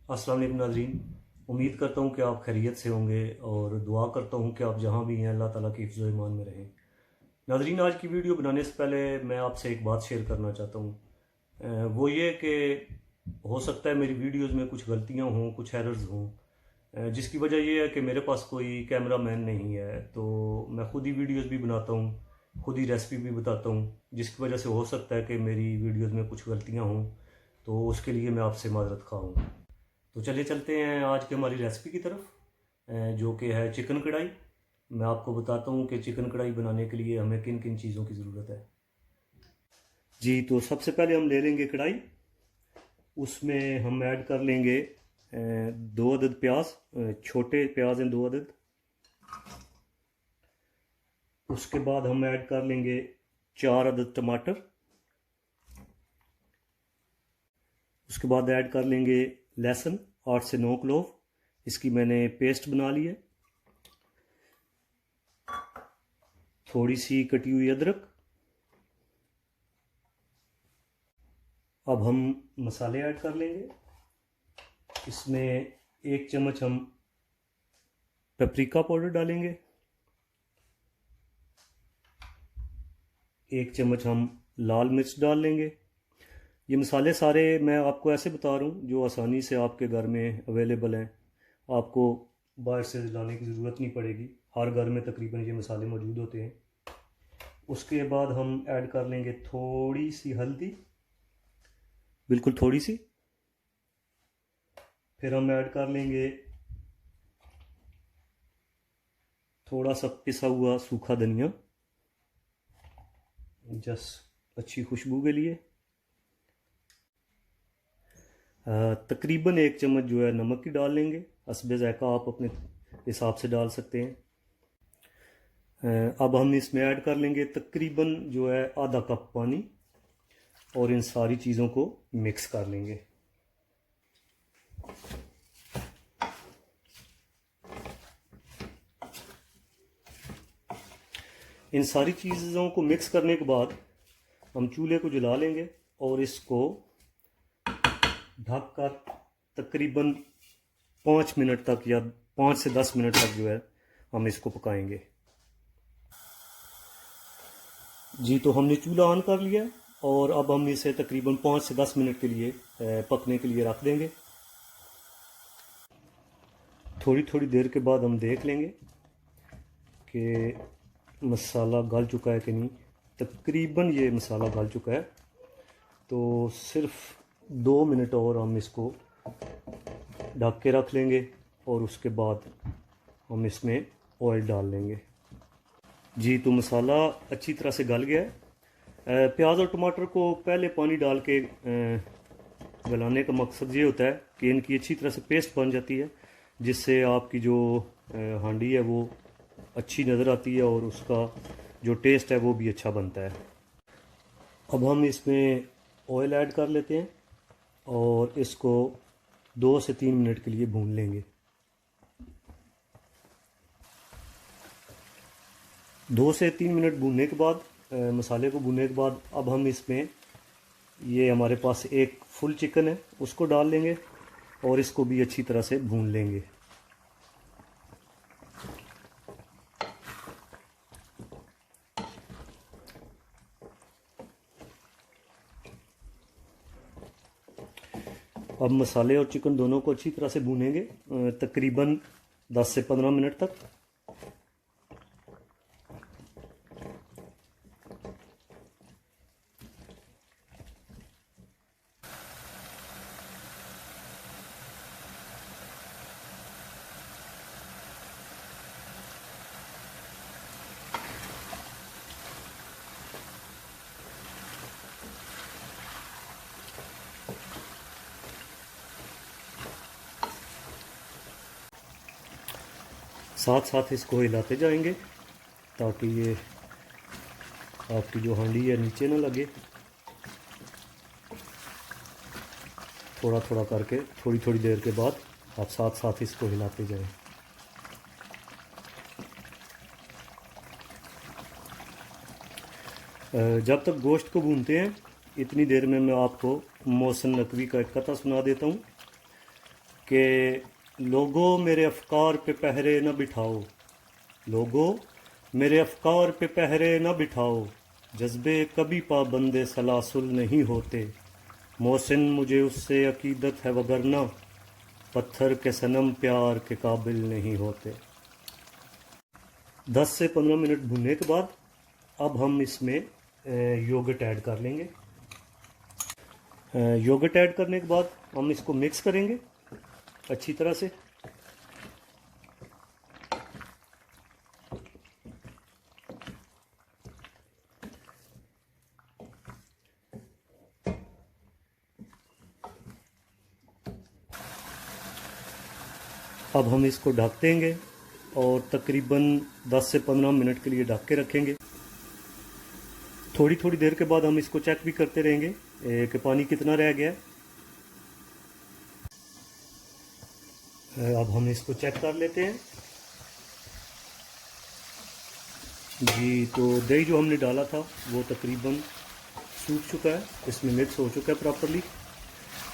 अस्सलाम वालेकुम नाज़रीन। उम्मीद करता हूँ कि आप खैरियत से होंगे और दुआ करता हूँ कि आप जहाँ भी हैं अल्लाह ताला की हिफ्ज़ व ईमान में रहें। नाज़रीन, आज की वीडियो बनाने से पहले मैं आपसे एक बात शेयर करना चाहता हूँ। वो ये कि हो सकता है मेरी वीडियोज़ में कुछ गलतियाँ हों, कुछ एरर्स हों, जिसकी वजह ये है कि मेरे पास कोई कैमरा मैन नहीं है, तो मैं ख़ुद ही वीडियोज़ भी बनाता हूँ, ख़ुद ही रेसिपी भी बताता हूँ, जिसकी वजह से हो सकता है कि मेरी वीडियोज़ में कुछ गलतियाँ हों, तो उसके लिए मैं आपसे माज़रत ख़्वाह हूँ। तो चलिए चलते हैं आज की हमारी रेसिपी की तरफ, जो कि है चिकन कढ़ाई। मैं आपको बताता हूँ कि चिकन कढ़ाई बनाने के लिए हमें किन किन चीज़ों की ज़रूरत है। जी, तो सबसे पहले हम ले लेंगे कढ़ाई। उसमें हम ऐड कर लेंगे 2 अदद प्याज, छोटे प्याज हैं 2 अदद। उसके बाद हम ऐड कर लेंगे 4 अदद टमाटर। उसके बाद ऐड कर लेंगे लहसुन 8 से 9 क्लोव। इसकी मैंने पेस्ट बना ली है। थोड़ी सी कटी हुई अदरक। अब हम मसाले ऐड कर लेंगे। इसमें 1 चम्मच हम पेपरिका पाउडर डालेंगे, 1 चम्मच हम लाल मिर्च डाल लेंगे। ये मसाले सारे मैं आपको ऐसे बता रहा हूँ जो आसानी से आपके घर में अवेलेबल हैं, आपको बाहर से लाने की ज़रूरत नहीं पड़ेगी। हर घर में तकरीबन ये मसाले मौजूद होते हैं। उसके बाद हम ऐड कर लेंगे थोड़ी सी हल्दी, बिल्कुल थोड़ी सी। फिर हम ऐड कर लेंगे थोड़ा सा पिसा हुआ सूखा धनिया, जस्ट अच्छी खुशबू के लिए। तकरीबन 1 चम्मच जो है नमक की डाल लेंगे। हस्बे ज़ायक़ा आप अपने हिसाब से डाल सकते हैं। अब हम इसमें ऐड कर लेंगे तकरीबन जो है आधा कप पानी और इन सारी चीज़ों को मिक्स कर लेंगे। इन सारी चीज़ों को मिक्स करने के बाद हम चूल्हे को जला लेंगे और इसको ढककर तकरीबन 5 मिनट तक या 5 से 10 मिनट तक जो है हम इसको पकाएंगे। जी, तो हमने चूल्हा ऑन कर लिया और अब हम इसे तकरीबन 5 से 10 मिनट के लिए पकने के लिए रख देंगे। थोड़ी थोड़ी देर के बाद हम देख लेंगे कि मसाला गल चुका है कि नहीं। तकरीबन ये मसाला गल चुका है, तो सिर्फ 2 मिनट और हम इसको ढक के रख लेंगे और उसके बाद हम इसमें ऑयल डाल लेंगे। जी, तो मसाला अच्छी तरह से गल गया है। प्याज और टमाटर को पहले पानी डाल के गलाने का मकसद ये होता है कि इनकी अच्छी तरह से पेस्ट बन जाती है, जिससे आपकी जो हांडी है वो अच्छी नज़र आती है और उसका जो टेस्ट है वो भी अच्छा बनता है। अब हम इसमें ऑयल ऐड कर लेते हैं और इसको 2 से 3 मिनट के लिए भून लेंगे। 2 से 3 मिनट भूनने के बाद, मसाले को भूनने के बाद, अब हम इसमें, ये हमारे पास एक फुल चिकन है, उसको डाल लेंगे और इसको भी अच्छी तरह से भून लेंगे। अब मसाले और चिकन दोनों को अच्छी तरह से भूनेंगे तकरीबन 10 से 15 मिनट तक। साथ साथ इसको हिलाते जाएंगे ताकि ये आपकी जो हांडी है नीचे ना लगे। थोड़ा थोड़ा करके थोड़ी थोड़ी देर के बाद आप साथ साथ इसको हिलाते जाएं। जब तक गोश्त को भूनते हैं, इतनी देर में मैं आपको मोहसिन नकवी का एक कथा सुना देता हूँ। कि लोगों मेरे अफकार पे पहरे न बिठाओ, लोगों मेरे अफकार पे पहरे न बिठाओ, जज्बे कभी पाबंदे सलासुल नहीं होते, मोहसिन मुझे उससे अकीदत है वगरना पत्थर के सनम प्यार के काबिल नहीं होते। 10 से 15 मिनट भूनने के बाद अब हम इसमें योगर्ट ऐड कर लेंगे। योगर्ट ऐड करने के बाद हम इसको मिक्स करेंगे अच्छी तरह से। अब हम इसको ढक देंगे और तकरीबन 10 से 15 मिनट के लिए ढक के रखेंगे। थोड़ी थोड़ी देर के बाद हम इसको चेक भी करते रहेंगे कि पानी कितना रह गया है। अब हम इसको चेक कर लेते हैं जी। तो दही जो हमने डाला था वो तकरीबन सूख चुका है, इसमें मिक्स हो चुका है प्रॉपरली।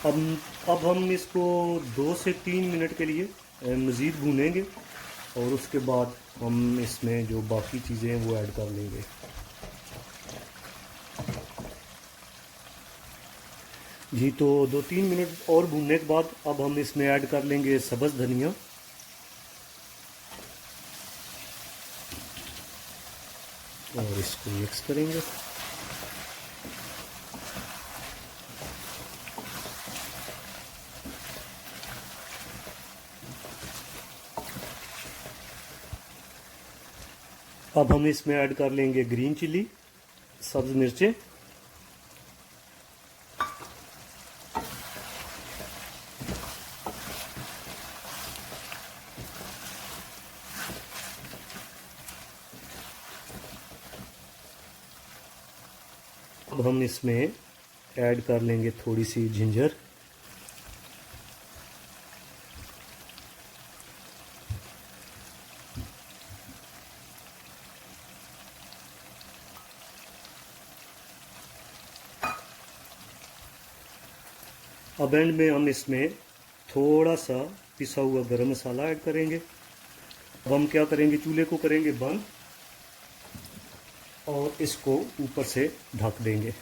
अब हम इसको 2 से 3 मिनट के लिए मज़ीद भूनेंगे और उसके बाद हम इसमें जो बाकी चीज़ें हैं वो ऐड कर लेंगे। जी तो 2-3 मिनट और भूनने के बाद अब हम इसमें ऐड कर लेंगे सब्ज़ धनिया और इसको मिक्स करेंगे। अब हम इसमें ऐड कर लेंगे ग्रीन चिली, सब्ज़ मिर्चें, अब हम इसमें ऐड कर लेंगे थोड़ी सी जिंजर, अब एंड में हम इसमें थोड़ा सा पिसा हुआ गरम मसाला ऐड करेंगे। अब हम क्या करेंगे, चूल्हे को करेंगे बंद और इसको ऊपर से ढक देंगे।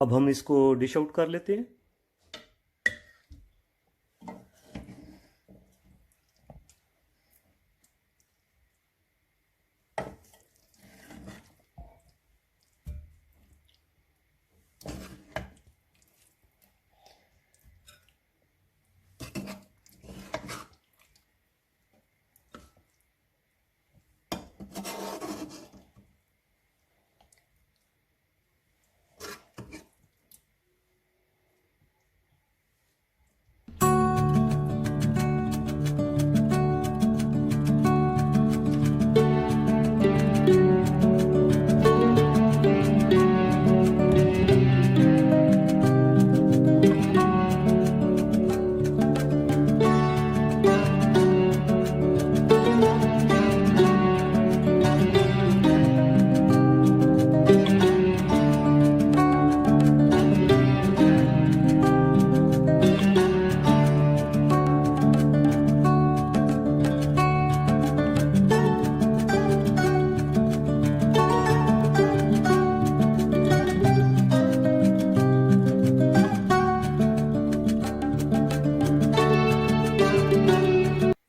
अब हम इसको डिश आउट कर लेते हैं।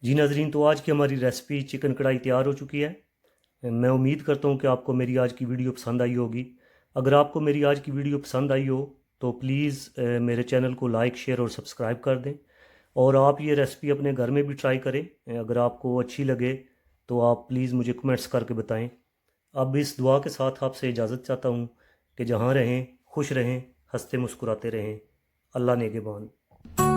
जी नाज़रीन, तो आज की हमारी रेसिपी चिकन कढ़ाई तैयार हो चुकी है। मैं उम्मीद करता हूँ कि आपको मेरी आज की वीडियो पसंद आई होगी। अगर आपको मेरी आज की वीडियो पसंद आई हो तो प्लीज़ मेरे चैनल को लाइक, शेयर और सब्सक्राइब कर दें और आप ये रेसिपी अपने घर में भी ट्राई करें। अगर आपको अच्छी लगे तो आप प्लीज़ मुझे कमेंट्स करके बताएं। अब इस दुआ के साथ आपसे इजाज़त चाहता हूँ कि जहाँ रहें खुश रहें, हंसते मुस्कुराते रहें। अल्लाह नेगेबान। है।